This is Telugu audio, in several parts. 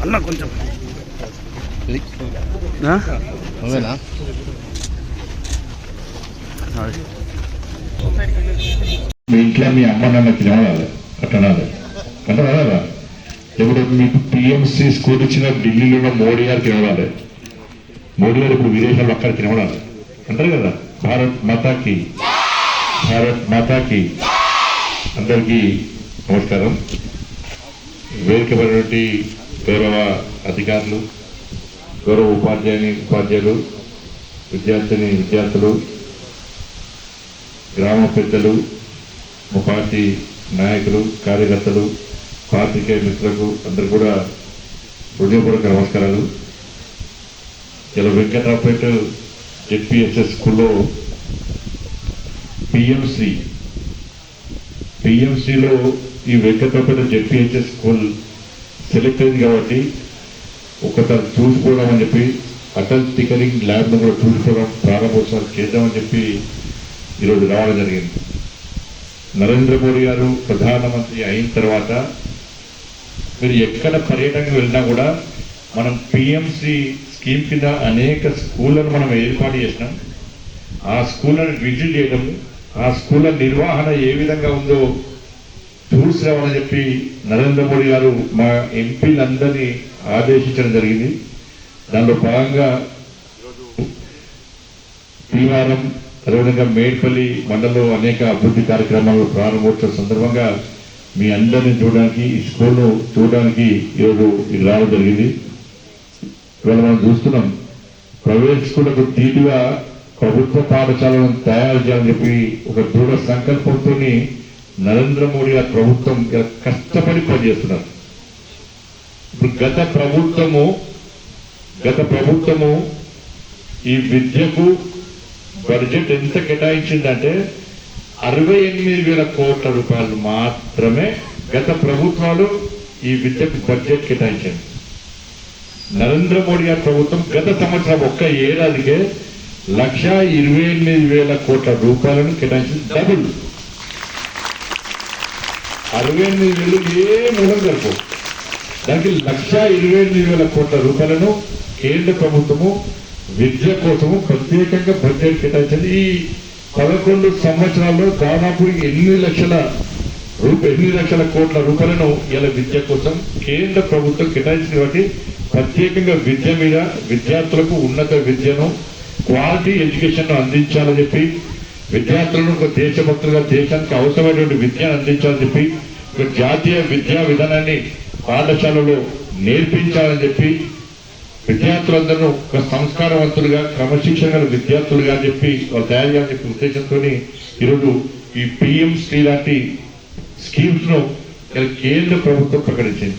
అన్న కొంచెం నువ్వేనా మీ ఇంట్లో మీ అమ్మ నాన్న తినవాలి కట్టనాలి కట్టనాలా ఇప్పుడు మీకు పిఎంసి స్కూల్ ఇచ్చిన ఢిల్లీలో మోడీ గారు తినవాలి మోడీ గారు ఇప్పుడు విదేశాల్లో అక్కడ తినవాలి అంటారు కదా భారత్ మాతాకి భారత్ మాతాకి అందరికీ నమస్కారం. వేదికమైనటువంటి గౌరవ అధికారులు, గౌరవ ఉపాధ్యాయులు, విద్యార్థులు, గ్రామ పెద్దలు, మా పార్టీ నాయకులు, కార్యకర్తలు, పాత్రికేయ మిత్రులకు అందరూ కూడా హృదయపూర్వక నమస్కారాలు. ఇలా వెంకట్రావుపేట జెడ్పీఎస్ఎస్ స్కూల్లో పిఎంసిలో ఈ వెంకట్రావుపేట జెడ్పీహెచ్ఎస్ స్కూల్ సెలెక్ట్ అయింది కాబట్టి ఒకసారి చూసుకోవడం అని చెప్పి అటల్ టికరింగ్ ల్యాబ్ను కూడా చూసుకోవడం ప్రారంభోత్సవాలు చేద్దామని చెప్పి ఈరోజు రావడం జరిగింది. నరేంద్ర మోడీ గారు ప్రధానమంత్రి అయిన తర్వాత మీరు ఎక్కడ పర్యటనకు వెళ్ళినా కూడా మనం పిఎంసి స్కీమ్ కింద అనేక స్కూళ్ళను మనం ఏర్పాటు చేసినాం. ఆ స్కూళ్ళను విజిట్ చేయడం, ఆ స్కూళ్ళ నిర్వహణ ఏ విధంగా ఉందో చూసి రావాలని చెప్పి నరేంద్ర మోడీ గారు మా ఎంపీలందరినీ ఆదేశించడం జరిగింది. దానిలో భాగంగా భీమవరం, అదేవిధంగా మేడ్పల్లి మండలంలో అనేక అభివృద్ధి కార్యక్రమాలు ప్రారంభోత్సవ సందర్భంగా మీ అందరినీ చూడడానికి, ఈ స్కూల్ను చూడడానికి ఈరోజు ఇది రావడం జరిగింది. ఇవాళ మనం చూస్తున్నాం ప్రైవేట్ స్కూళ్లకు ధీటుగా ప్రభుత్వ పాఠశాలను తయారు చేయాలని చెప్పి ఒక దృఢ సంకల్పంతో నరేంద్ర మోడీ గారి ప్రభుత్వం కష్టపడి పనిచేస్తున్నారు. ఇప్పుడు గత ప్రభుత్వము ఈ విద్యకు బడ్జెట్ ఎంత కేటాయించిందంటే 68,000 కోట్ల రూపాయలు మాత్రమే గత ప్రభుత్వాలు ఈ విద్యకు బడ్జెట్ కేటాయించారు. నరేంద్ర మోడీ గారి ప్రభుత్వం గత సంవత్సరం ఒక్క ఏడాదికే 128,000 కోట్ల రూపాయలను కేటాయించింది. డబుల్ 68,000 ఏ మూలం జరుపు దానికి 128,000 కోట్ల రూపాయలను కేంద్ర ప్రభుత్వము విద్య కోసము ప్రత్యేకంగా బడ్జెట్ కేటాయించింది. ఈ 11 సంవత్సరాల్లో దాదాపు 8 లక్షల కోట్ల రూపాయలను ఇలా విద్య కోసం కేంద్ర ప్రభుత్వం కేటాయించింది. కాబట్టి ప్రత్యేకంగా విద్య మీద విద్యార్థులకు ఉన్నత విద్యను, క్వాలిటీ ఎడ్యుకేషన్ అందించాలని చెప్పి, విద్యార్థులను ఒక దేశభక్తులుగా దేశానికి అవసరమైనటువంటి విద్యను అందించాలని చెప్పి, ఒక జాతీయ విద్యా విధానాన్ని పాఠశాలలో నేర్పించాలని చెప్పి, విద్యార్థులందరూ ఒక సంస్కారవంతులుగా, క్రమశిక్షణ విద్యార్థులుగా చెప్పి వాళ్ళు తయారు చేయాలని చెప్పి ఉద్దేశంతో ఈరోజు ఈ పిఎంసి లాంటి స్కీమ్స్ ను కేంద్ర ప్రభుత్వం ప్రకటించింది.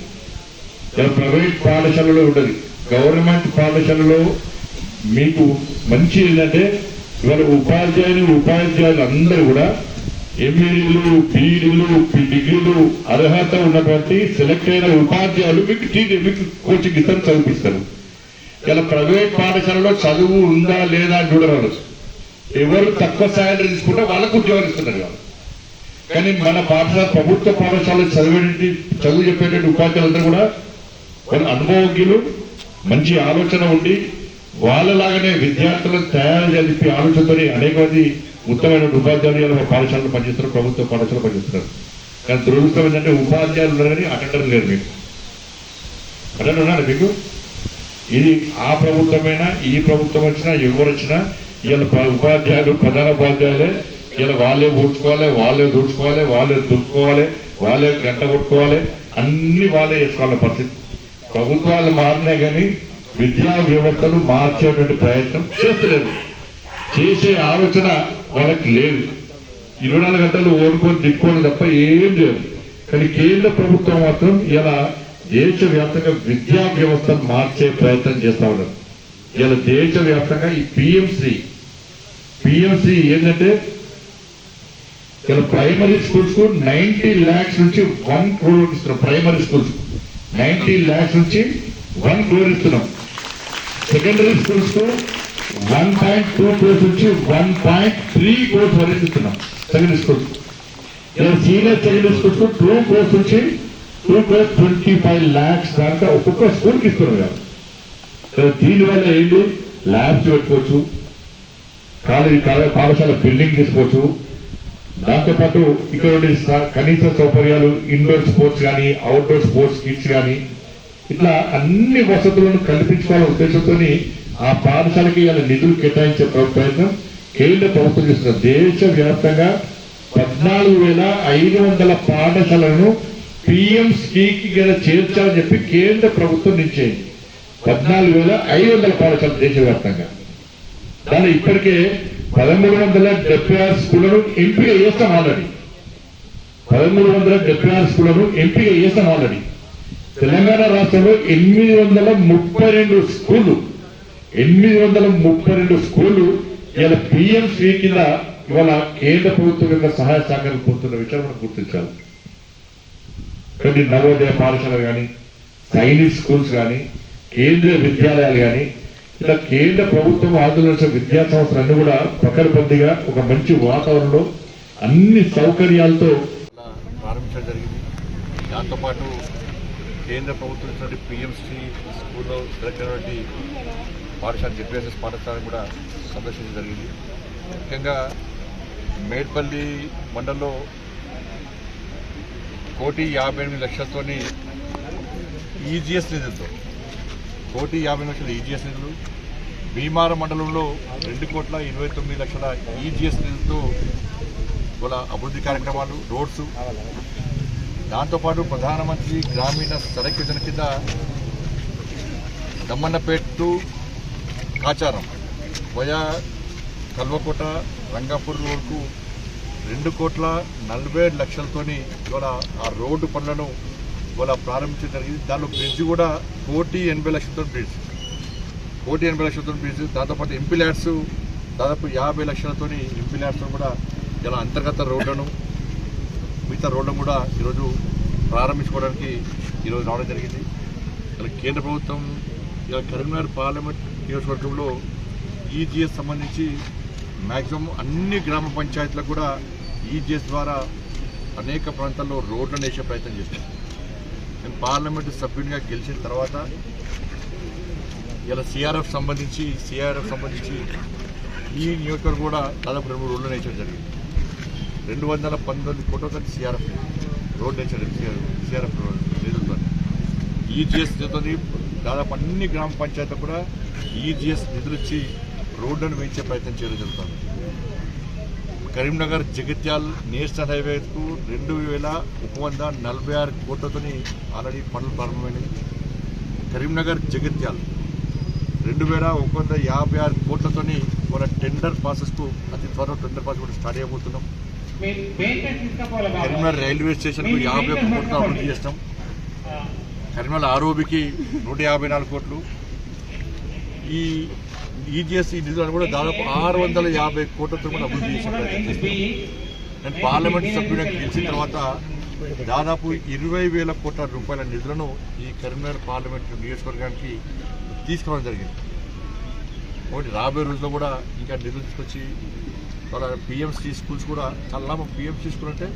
ఇలా ప్రైవేట్ పాఠశాలలో ఉండదు, గవర్నమెంట్ పాఠశాలలో మీకు మంచి ఏంటంటే ఇవాళ ఉపాధ్యాయులు అందరూ కూడా ఎంఈడీలు, బీఈడీలు, డిగ్రీలు అర్హత ఉన్నటువంటి సెలెక్ట్ అయిన ఉపాధ్యాయులు మీకు కోచింగ్ ఇస్తారు, చదివిస్తారు. ఇలా ప్రైవేట్ పాఠశాలలో చదువు ఉందా లేదా అని చూడరాదు. ఎవరు తక్కువ శాలరీ తీసుకుంటే వాళ్ళకు ఉద్యోగాలు ఇస్తున్నారు వాళ్ళు. కానీ మన పాఠశాల, ప్రభుత్వ పాఠశాలలో చదువు చెప్పేటువంటి ఉపాధ్యాయులందరూ కూడా వాళ్ళు అనుభవజ్ఞులు, మంచి ఆలోచన ఉండి వాళ్ళలాగానే విద్యార్థులను తయారు చేసి ఆలోచనతో అనేక మంది ఉత్తమైన ఉపాధ్యాయులు పాఠశాలలో పనిచేస్తున్నారు, ప్రభుత్వ పాఠశాలలో పనిచేస్తున్నారు. కానీ దురదృష్టం ఏంటంటే ఉపాధ్యాయులు ఉన్నారు కానీ అటెండర్ లేరు. మీకు అటెండర్ ఉన్నారు మీకు. ఇది ఆ ప్రభుత్వమైనా ఈ ప్రభుత్వం వచ్చినా ఎవరు వచ్చినా ఇలా ఉపాధ్యాయులు, ప్రధాన ఉపాధ్యాయులే ఇలా వాళ్ళే ఊడ్చుకోవాలి, వాళ్ళే దూడ్చుకోవాలి, వాళ్ళే దుక్కుకోవాలి, వాళ్ళే గంట కొట్టుకోవాలి, అన్ని వాళ్ళే చేసుకోవాలి పరిస్థితి. ప్రభుత్వాలు మారినాయి కానీ విద్యా వ్యవస్థలు మార్చేటువంటి ప్రయత్నం చేస్తలేదు, చేసే ఆలోచన వాళ్ళకి లేదు. 24 గంటలు ఓడుకొని దిక్కుకోవడం తప్ప ఏం లేదు. కానీ కేంద్ర ప్రభుత్వం మాత్రం ఇలా దేశవ్యాప్తంగా విద్యా వ్యవస్థను మార్చే ప్రయత్నం చేస్తా ఉన్నారు. ఇలా దేశవ్యాప్తంగా ఈ పిఎంసి ఏంటంటే ఇలా ప్రైమరీ స్కూల్స్ కు 90 lakhs నుంచి 1 crore ఇస్తున్నాం. ప్రైమరీ స్కూల్స్ 90 lakhs నుంచి 1 crore ఇస్తున్నాం. సెకండరీ స్కూల్స్ కు 1.2 crores నుంచి 1.3 crores వరకు ఇస్తున్నాం. సెకండరీ స్కూల్స్ ఇలా సీనియర్ సెకండరీ స్కూల్స్ 2 crores నుంచి 2.25 lakhs దాకా ఒక్కొక్క స్కూల్కి ఇస్తున్నారు కదా. దీనివల్ల ఏంటి, ల్యాబ్స్ పెట్టుకోవచ్చు, పాఠశాల బిల్డింగ్ తీసుకోవచ్చు, దాంతోపాటు ఇక్కడ కనీస సౌకర్యాలు, ఇండోర్ స్పోర్ట్స్ కానీ అవుట్డోర్ స్పోర్ట్స్ కిట్స్ కానీ ఇట్లా అన్ని వసతులను కల్పించుకోవాలనే ఉద్దేశంతో ఆ పాఠశాలకి ఇలా నిధులు కేటాయించే ప్రయత్నం కేంద్ర ప్రభుత్వం చేస్తున్నారు. దేశవ్యాప్తంగా 14,500 పాఠశాలను పిఎం స్కీకి చేర్చాలని చెప్పి కేంద్ర ప్రభుత్వం నిశ్చయింది. 14,500 పాఠశాలలు దేశవ్యాప్తంగా. దాని ఇప్పటికే 1,376 స్కూళ్లను ఎంపిక చేస్తాం ఆల్రెడీ. 1,376 స్కూళ్లను ఎంపిక చేస్తాం ఆల్రెడీ. తెలంగాణ రాష్ట్రంలో 832 స్కూళ్లు 832 స్కూళ్లు ఇలా పిఎం శ్రీ కింద ఇవాళ కేంద్ర ప్రభుత్వం యొక్క సహాయ సహకారం పొందుతున్న విషయం మనం గుర్తించాలి. కొన్ని నవోదయ పాఠశాలలు కానీ, సైనిక్ స్కూల్స్ కానీ, కేంద్రీయ విద్యాలయాలు కానీ ఇలా కేంద్ర ప్రభుత్వం ఆంధ్రప్రదేశ్ విద్యా సంస్థలన్నీ కూడా పకడ్బందీగా ఒక మంచి వాతావరణంలో అన్ని సౌకర్యాలతో ప్రారంభించడం జరిగింది. దాంతోపాటు కేంద్ర ప్రభుత్వం ఇచ్చినటువంటి పిఎంశ్రీ స్కూల్లో జరిగినటువంటి పాఠశాల జెడ్పీఎస్ఎస్ పాఠశాలను కూడా సందర్శించడం జరిగింది. ముఖ్యంగా మేడ్పల్లి మండలంలో 1,58,00,000 ఈజీఎస్ నిధులతో 1,58,00,000 ఈజీఎస్ నిధులు, భీమారం మండలంలో 2,29,00,000 ఈజీఎస్ నిధులతో వాళ్ళ అభివృద్ధి కార్యక్రమాలు, రోడ్స్, దాంతోపాటు ప్రధానమంత్రి గ్రామీణ సడక్ యోజన కింద దమ్మన్నపేట టు కాచారం వయా కల్వకోట రంగాపూర్ రోడ్కు 2,47,00,000 ఇవాళ ఆ రోడ్డు పనులను ఇవాళ ప్రారంభించడం జరిగింది. దానిలో బ్రిడ్జ్ కూడా 1,80,00,000 బ్రిడ్జ్, 1,80,00,000 బ్రిడ్జ్. దాంతోపాటు ఎంపీ ల్యాడ్స్ దాదాపు 50,00,000 ఎంపీ ల్యాడ్స్తో కూడా ఇలా అంతర్గత రోడ్లను, మిగతా రోడ్లను కూడా ఈరోజు ప్రారంభించుకోవడానికి ఈరోజు రావడం జరిగింది. ఇలా కేంద్ర ప్రభుత్వం ఇలా కరీంనగర్ పార్లమెంట్ నియోజకవర్గంలో ఈజీఎస్ సంబంధించి మ్యాక్సిమం అన్ని గ్రామ పంచాయతీలకు కూడా ఈజీఎస్ ద్వారా అనేక ప్రాంతాల్లో రోడ్లను వేసే ప్రయత్నం చేశాను. నేను పార్లమెంటు సభ్యునిగా గెలిచిన తర్వాత ఇలా సిఆర్ఎఫ్ సంబంధించి ఈ నియోజకవర్గం కూడా దాదాపు 2 రోడ్లు వేయడం జరిగింది. 219 కోట్లతో సిఆర్ఎఫ్ రోడ్లు వేసాడు. సిఆర్ఎఫ్ నిధులతో ఈజీఎస్ నిధులతో దాదాపు అన్ని గ్రామ పంచాయతీలు కూడా ఈజీఎస్ నిధులు ఇచ్చి రోడ్లను వేయించే ప్రయత్నం చేయడం జరుగుతుంది. కరీంనగర్ జగిత్యాల్ నేషనల్ హైవేకు 2,146 కోట్లతో ఆల్రెడీ పనులు ప్రారంభమైనవి. కరీంనగర్ జగిత్యాల్ 2,156 కోట్లతో మన టెండర్ ప్రాసెస్కు అతి త్వరలో టెండర్ ప్రాసెస్ కూడా స్టార్ట్ చేయబోతున్నాం. కరీంనగర్ రైల్వే స్టేషన్కు 51 కోట్లు అభివృద్ధి చేస్తాం. కరీంనగర్ ఆర్ఓబికి 154 కోట్లు. ఈ ఈజీఎస్ నిధులను కూడా దాదాపు 650 కోట్లతో కూడా అభివృద్ధి చేసే ప్రయత్నం చేస్తాం. నేను పార్లమెంట్ సభ్యుడిగా గెలిచిన తర్వాత దాదాపు 20,000 కోట్ల రూపాయల నిధులను ఈ కరీంనగర్ పార్లమెంట్ నియోజకవర్గానికి తీసుకోవడం జరిగింది. ఒకటి రాబోయే రోజుల్లో కూడా ఇంకా నిధులు తీసుకొచ్చి వాళ్ళ పిఎంసీ స్కూల్స్ కూడా చాలా లాభం. పిఎంసీ స్కూల్ అంటే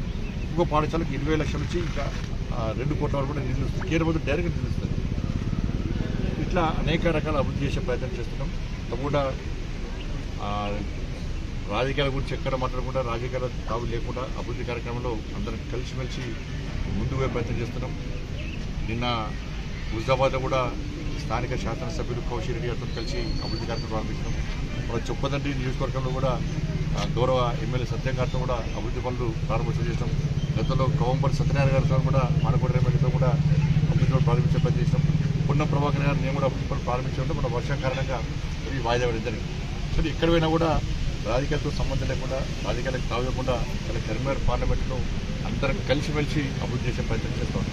ఇంకో పాఠశాలకు 20 లక్షల నుంచి ఇంకా 2 కోట్ల వరకు కూడా నిధులు ఇస్తుంది. కేంద్ర ప్రభుత్వం డైరెక్ట్గా నిధులు ఇస్తుంది. ఇట్లా అనేక రకాల అభివృద్ధి చేసే ప్రయత్నం చేస్తున్నాం. తప్పకుండా రాజకీయాల గురించి ఎక్కడ మాట్లాడకుండా, రాజకీయాల తావు లేకుండా అభివృద్ధి కార్యక్రమంలో అందరం కలిసిమెలిసి ముందుకు పోయే ప్రయత్నం చేస్తున్నాం. నిన్న హుజాబాద్లో కూడా స్థానిక శాసనసభ్యులు కౌశిక్ రెడ్డి గారితో కలిసి అభివృద్ధి కార్యక్రమం ప్రారంభించాం. మన చొప్పదండి నియోజకవర్గంలో కూడా గౌరవ ఎమ్మెల్యే సత్యం గారితో కూడా అభివృద్ధి పనులు ప్రారంభోత్సవం చేసినాం. గతంలో కవంపల్లి సత్యనారాయణ గారితో కూడా మానకోట ఎమ్మెల్యేతో కూడా అభివృద్ధి పనులు ప్రారంభించే ప్రయత్నం చేసినాం. పున్న ప్రభాకర్ గారు నేను కూడా అభివృద్ధి పనులు ప్రారంభించడం మన వర్షం కారణంగా ఇవి వాయిదా పడడం జరిగింది. సో ఎక్కడ పోయినా కూడా రాజకీయాలతో సంబంధం లేకుండా, రాజకీయాలకు తాగకుండా ఇలా కరీంనగర్ పార్లమెంట్ను అందరం కలిసిమెలిసి అభివృద్ధి చేసే ప్రయత్నం చేస్తాం.